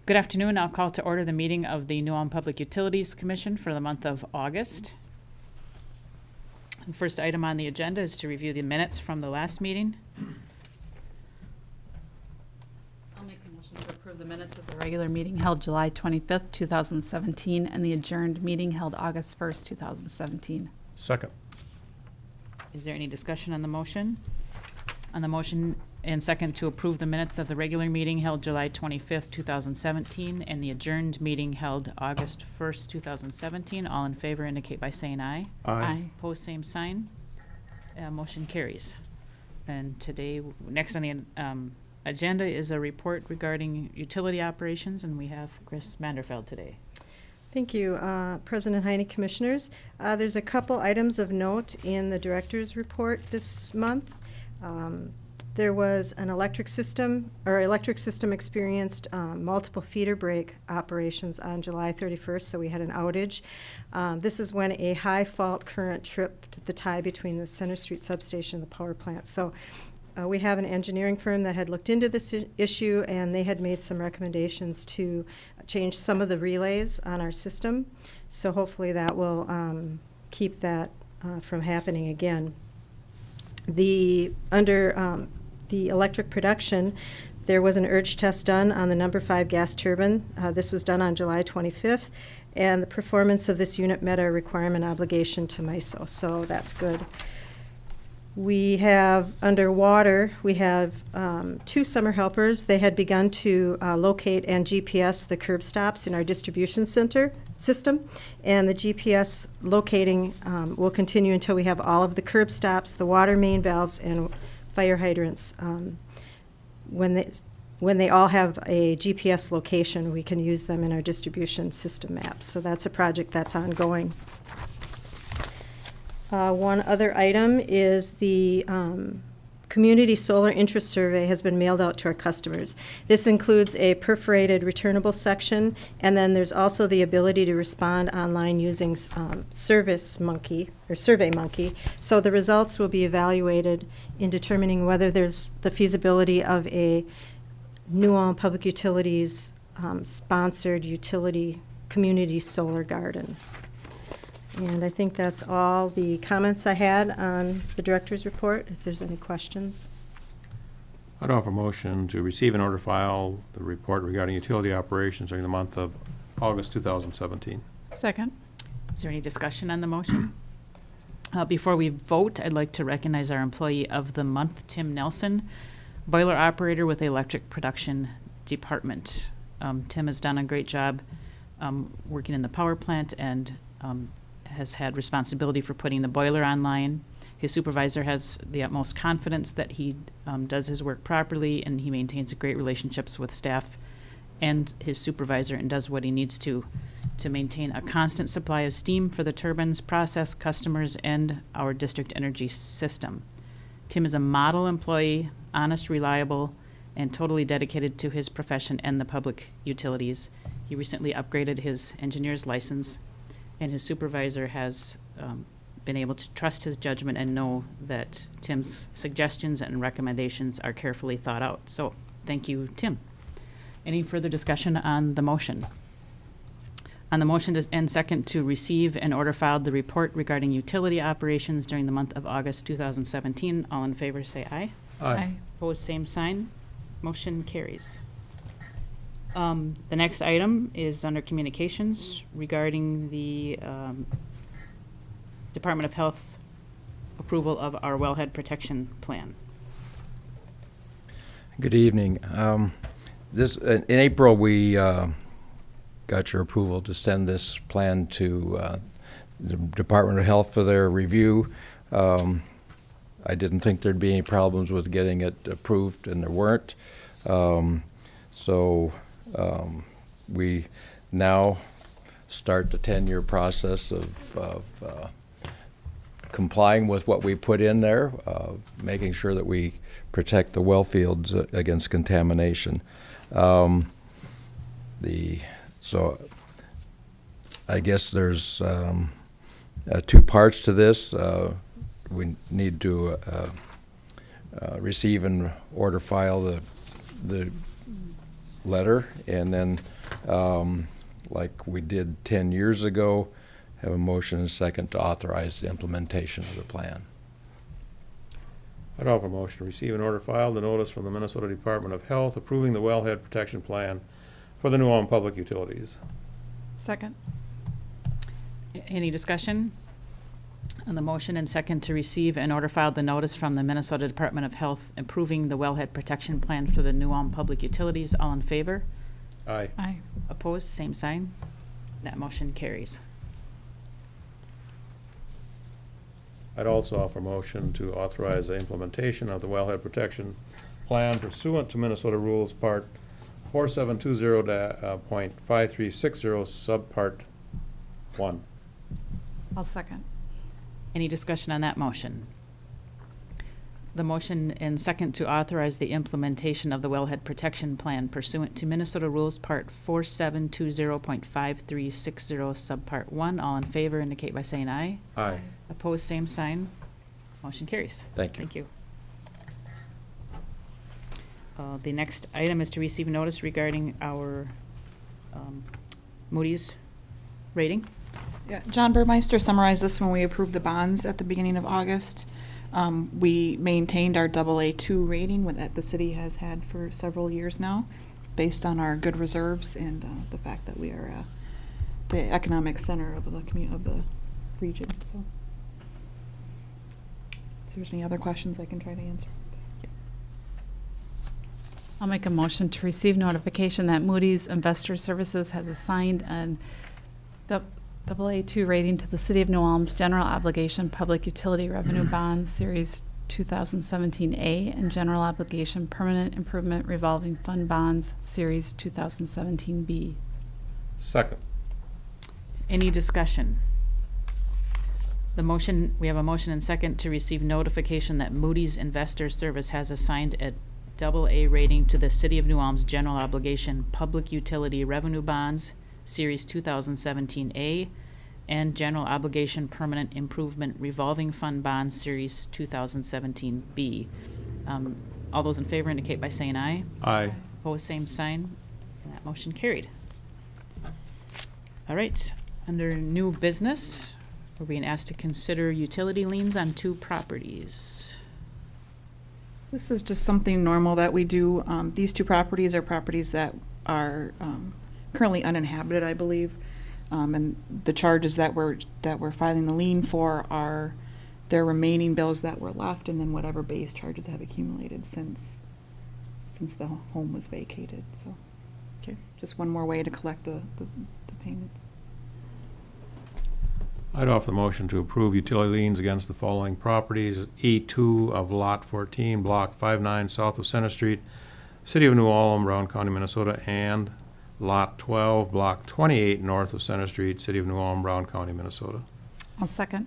Good afternoon. I'll call to order the meeting of the New Ulm Public Utilities Commission for the month of August. The first item on the agenda is to review the minutes from the last meeting. I'll make a motion to approve the minutes of the regular meeting held July 25th, 2017, and the adjourned meeting held August 1st, 2017. Second. Is there any discussion on the motion? On the motion and second to approve the minutes of the regular meeting held July 25th, 2017, and the adjourned meeting held August 1st, 2017. All in favor indicate by saying aye. Aye. Opposed, same sign. Motion carries. And today, next on the agenda is a report regarding utility operations, and we have Chris Manderfeld today. Thank you, President Heine, Commissioners. There's a couple items of note in the Director's report this month. There was an electric system experienced multiple feeder break operations on July 31st, so we had an outage. This is when a high fault current tripped the tie between the Center Street substation and the power plant. So we have an engineering firm that had looked into this issue, and they had made some recommendations to change some of the relays on our system. So hopefully that will keep that from happening again. Under the electric production, there was an urge test done on the number 5 gas turbine. This was done on July 25th, and the performance of this unit met our requirement obligation to MISO, so that's good. We have, under water, we have 2 summer helpers. They had begun to locate and GPS the curb stops in our distribution center system, and the GPS locating will continue until we have all of the curb stops, the water main valves, and fire hydrants. When they all have a GPS location, we can use them in our distribution system maps. So that's a project that's ongoing. One other item is the Community Solar Interest Survey has been mailed out to our customers. This includes a perforated returnable section, and then there's also the ability to respond online using SurveyMonkey. So the results will be evaluated in determining whether there's the feasibility of a New Ulm Public Utilities sponsored utility community solar garden. And I think that's all the comments I had on the director's report, if there's any questions. I'd offer a motion to receive and order file the report regarding utility operations during the month of August 2017. Second. Is there any discussion on the motion? Before we vote, I'd like to recognize our employee of the month, Tim Nelson, boiler operator with the electric production department. Tim has done a great job working in the power plant and has had responsibility for putting the boiler online. His supervisor has the utmost confidence that he does his work properly, and he maintains great relationships with staff and his supervisor and does what he needs to maintain a constant supply of steam for the turbines, process, customers, and our district energy system. Tim is a model employee, honest, reliable, and totally dedicated to his profession and the public utilities. He recently upgraded his engineer's license, and his supervisor has been able to trust his judgment and know that Tim's suggestions and recommendations are carefully thought out. So thank you, Tim. Any further discussion on the motion? On the motion and second to receive and order filed the report regarding utility operations during the month of August 2017, all in favor say aye. Aye. Opposed, same sign. Motion carries. The next item is under communications regarding the Department of Health approval of our wellhead protection plan. Good evening. In April, we got your approval to send this plan to the Department of Health for their review. I didn't think there'd be any problems with getting it approved, and there weren't. We now start the 10-year process of complying with what we put in there, making sure that we protect the well fields against contamination. So I guess there's 2 parts to this. We need to receive and order file the letter, and then, like we did 10 years ago, have a motion and a second to authorize the implementation of the plan. I'd offer a motion to receive and order filed the notice from the Minnesota Department of Health approving the wellhead protection plan for the New Ulm Public Utilities. Second. Any discussion on the motion and second to receive and order filed the notice from the Minnesota Department of Health approving the wellhead protection plan for the New Ulm Public Utilities? All in favor? Aye. Aye. Opposed? Same sign. That motion carries. I'd also offer a motion to authorize the implementation of the wellhead protection plan pursuant to Minnesota Rules Part 4720.5360 Subpart 1. I'll second. Any discussion on that motion? The motion and second to authorize the implementation of the wellhead protection plan pursuant to Minnesota Rules Part 4720.5360 Subpart 1. All in favor indicate by saying aye. Aye. Opposed, same sign. Motion carries. Thank you. Thank you. The next item is to receive notice regarding our Moody's rating. Yeah, John Burmeister summarized this when we approved the bonds at the beginning of August. We maintained our AA2 rating that the city has had for several years now, based on our good reserves and the fact that we are the economic center of the region. So, if there's any other questions, I can try to answer. I'll make a motion to receive notification that Moody's Investor Services has assigned an AA2 rating to the City of New Ulm's General Obligation Public Utility Revenue Bonds, Series 2017A, and General Obligation Permanent Improvement Revolving Fund Bonds, Series 2017B. Second. Any discussion? We have a motion and second to receive notification that Moody's Investor Service has assigned a AA rating to the City of New Ulm's General Obligation Public Utility Revenue Bonds, Series 2017A, and General Obligation Permanent Improvement Revolving Fund Bonds, Series 2017B. All those in favor indicate by saying aye. Aye. Opposed, same sign. And that motion carried. All right, under new business, we're being asked to consider utility liens on 2 properties. This is just something normal that we do. These 2 properties are properties that are currently uninhabited, I believe. And the charges that we're filing the lien for are their remaining bills that were left, and then whatever base charges have accumulated since the home was vacated. So, Okay. just one more way to collect the payments. I'd offer the motion to approve utility liens against the following properties: E2 of Lot 14, Block 59, south of Center Street, City of New Ulm, Brown County, Minnesota, and Lot 12, Block 28, north of Center Street, City of New Ulm, Brown County, Minnesota. I'll second.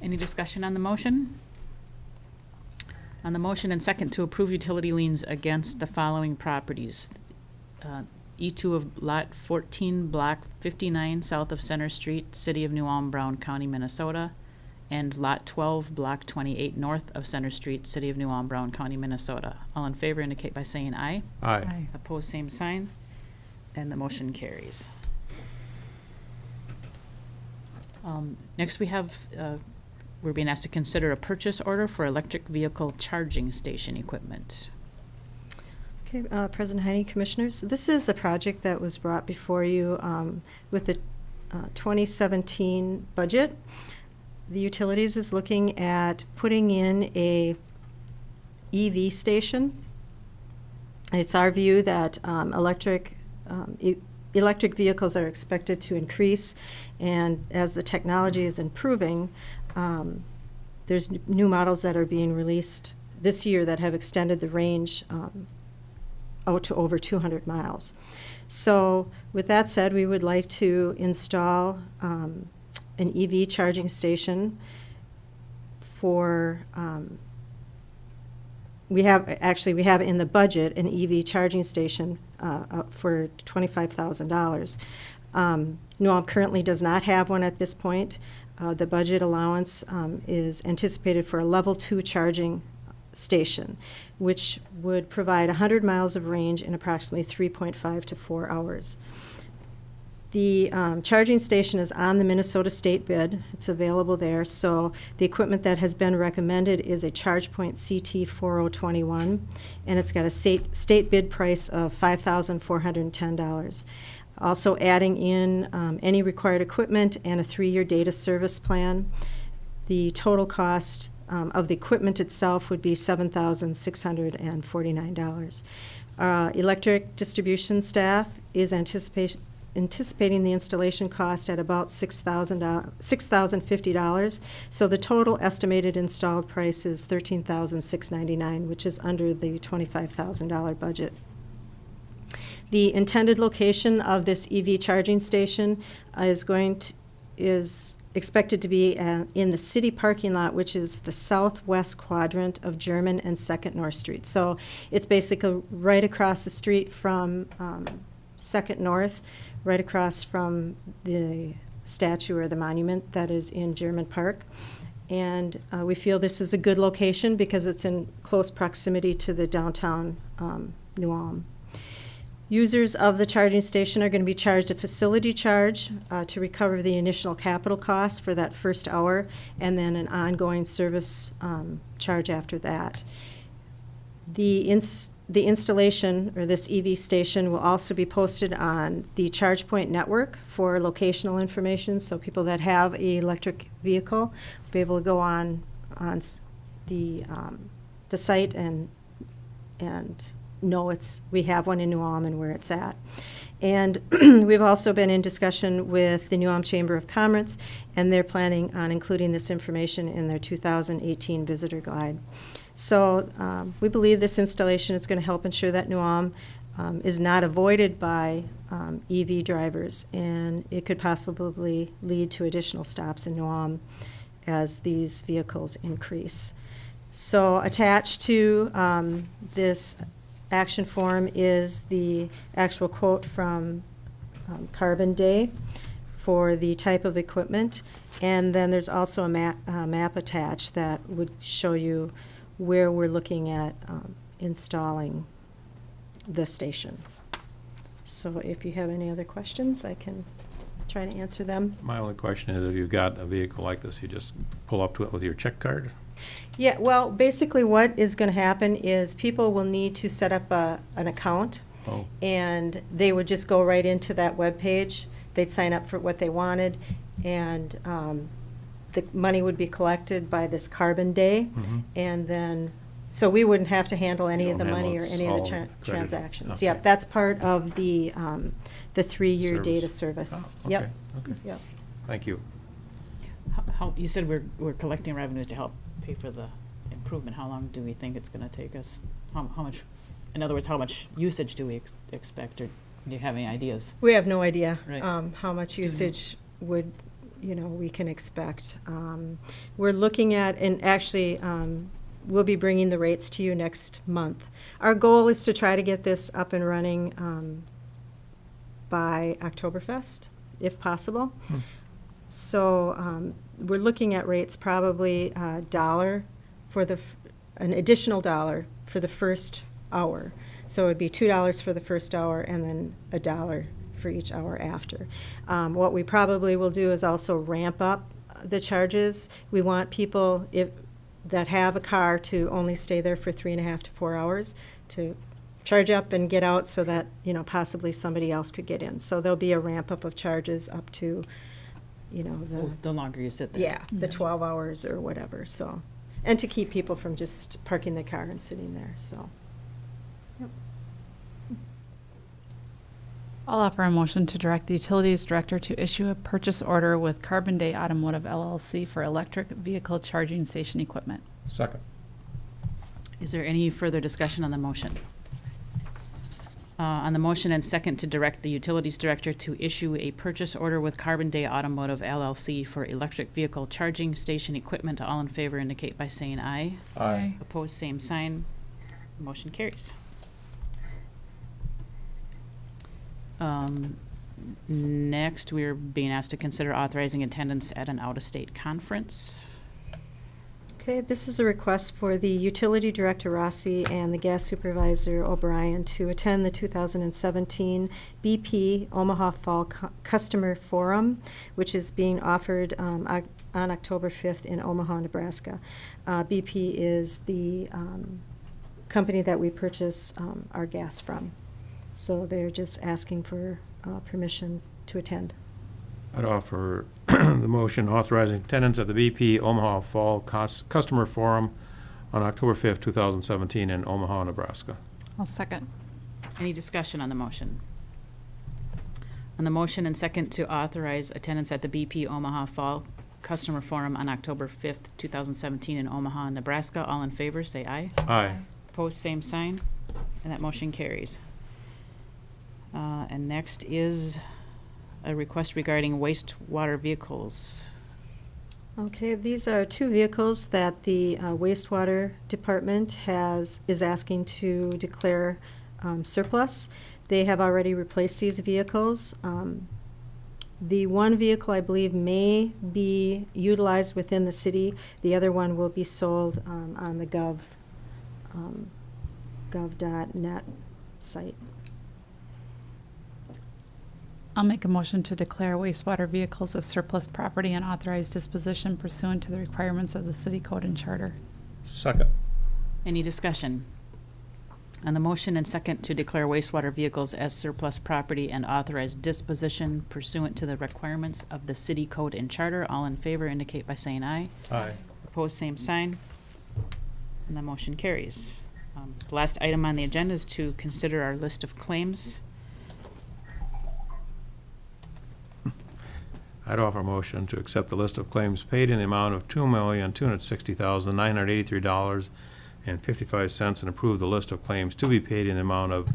Any discussion on the motion? On the motion and second to approve utility liens against the following properties: E2 of Lot 14, Block 59, south of Center Street, City of New Ulm, Brown County, Minnesota, and Lot 12, Block 28, north of Center Street, City of New Ulm, Brown County, Minnesota. All in favor indicate by saying aye. Aye. Opposed, same sign, and the motion carries. Next, we're being asked to consider a purchase order for electric vehicle charging station equipment. Okay, President Heine, Commissioners, this is a project that was brought before you with the 2017 budget. The Utilities is looking at putting in a EV station. It's our view that electric vehicles are expected to increase, and as the technology is improving, there's new models that are being released this year that have extended the range out to over 200 miles. So with that said, we would like to install an EV charging station for, we have in the budget an EV charging station for $25,000. New Ulm currently does not have one at this point. The budget allowance is anticipated for a level 2 charging station, which would provide 100 miles of range in approximately 3.5 to 4 hours. The charging station is on the Minnesota state bid. It's available there. So the equipment that has been recommended is a ChargePoint CT4021, and it's got a state bid price of $5,410. Also adding in any required equipment and a 3-year data service plan. The total cost of the equipment itself would be $7,649. Electric distribution staff is anticipating the installation cost at about $6,050. So the total estimated installed price is $13,699, which is under the $25,000 budget. The intended location of this EV charging station is expected to be in the city parking lot, which is the southwest quadrant of German and 2nd North Street. So it's basically right across the street from 2nd North, right across from the statue or the monument that is in German Park. And we feel this is a good location because it's in close proximity to the downtown New Ulm. Users of the charging station are going to be charged a facility charge to recover the initial capital costs for that first hour, and then an ongoing service charge after that. The installation, or this EV station, will also be posted on the ChargePoint network for locational information, so people that have an electric vehicle will be able to go on the site and know we have one in New Ulm and where it's at. And we've also been in discussion with the New Ulm Chamber of Commerce, and they're planning on including this information in their 2018 visitor guide. So we believe this installation is going to help ensure that New Ulm is not avoided by EV drivers, and it could possibly lead to additional stops in New Ulm as these vehicles increase. So attached to this action form is the actual quote from Carbon Day for the type of equipment, and then there's also a map attached that would show you where we're looking at installing the station. So if you have any other questions, I can try to answer them. My only question is, if you've got a vehicle like this, you just pull up to it with your check card? Yeah, well, basically what is going to happen is people will need to set up an account, Oh, and they would just go right into that webpage. They'd sign up for what they wanted, and the money would be collected by this Carbon Day, mhm. and then, so we wouldn't have to handle any You of the don't handle money or it, any of the all credited. transactions. Okay. Yep, that's part of the 3-year data Service. service. Oh, Yep, okay, okay. yep. Thank you. How, you said we're collecting revenues to help pay for the improvement. How long do we think it's going to take us? How much, in other words, how much usage do we expect, or do you have any ideas? We have no idea Right. how much Student. usage we can expect. We're looking at, and actually, we'll be bringing the rates to you next month. Our goal is to try to get this up and running by Oktoberfest, if possible. Hmm. So we're looking at rates probably $1 for an additional $1 for the first hour. So it'd be $2 for the first hour and then $1 for each hour after. What we probably will do is also ramp up the charges. We want people that have a car to only stay there for 3.5 to 4 hours to charge up and get out, so that possibly somebody else could get in. So there'll be a ramp up of charges up to The longer you sit there. yeah, the 12 hours or whatever, so. And to keep people from just parking their car and sitting there, so. Yep. I'll offer a motion to direct the Utilities Director to issue a purchase order with Carbon Day Automotive LLC for electric vehicle charging station equipment. Second. Is there any further discussion on the motion? On the motion and second to direct the Utilities Director to issue a purchase order with Carbon Day Automotive LLC for electric vehicle charging station equipment, all in favor indicate by saying aye. Aye. Opposed, same sign. Motion carries. Next, we're being asked to consider authorizing attendance at an out-of-state conference. Okay, this is a request for the Utility Director Rossi and the Gas Supervisor O'Brien to attend the 2017 BP Omaha Fall Customer Forum, which is being offered on October 5th in Omaha, Nebraska. BP is the company that we purchase our gas from. So they're just asking for permission to attend. I'd offer the motion authorizing attendance at the BP Omaha Fall Customer Forum on October 5th, 2017 in Omaha, Nebraska. I'll second. Any discussion on the motion? On the motion and second to authorize attendance at the BP Omaha Fall Customer Forum on October 5th, 2017 in Omaha, Nebraska, all in favor, say aye. Aye. Opposed, same sign, and that motion carries. And next is a request regarding wastewater vehicles. Okay, these are two vehicles that the wastewater department is asking to declare surplus. They have already replaced these vehicles. The one vehicle, I believe, may be utilized within the city. The other one will be sold on the gov.net site. I'll make a motion to declare wastewater vehicles as surplus property and authorize disposition pursuant to the requirements of the city code and charter. Second. Any discussion? On the motion and second to declare wastewater vehicles as surplus property and authorize disposition pursuant to the requirements of the city code and charter, all in favor indicate by saying aye. Aye. Opposed, same sign. And the motion carries. The last item on the agenda is to consider our list of claims. I'd offer a motion to accept the list of claims paid in the amount of $2,260,983.55 and approve the list of claims to be paid in the amount of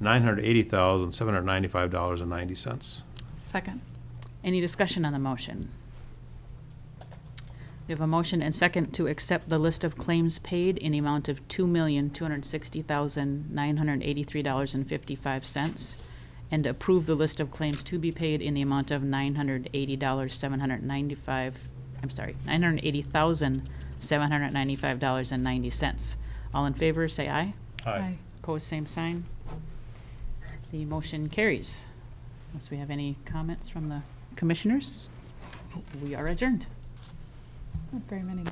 $980,795.90. Second. Any discussion on the motion? We have a motion and second to accept the list of claims paid in the amount of $2,260,983.55 and approve the list of claims to be paid in the amount of $980,795.90. All in favor, say aye. Opposed, same sign. The motion carries. Unless we have any comments from the commissioners, we are adjourned. Not very many.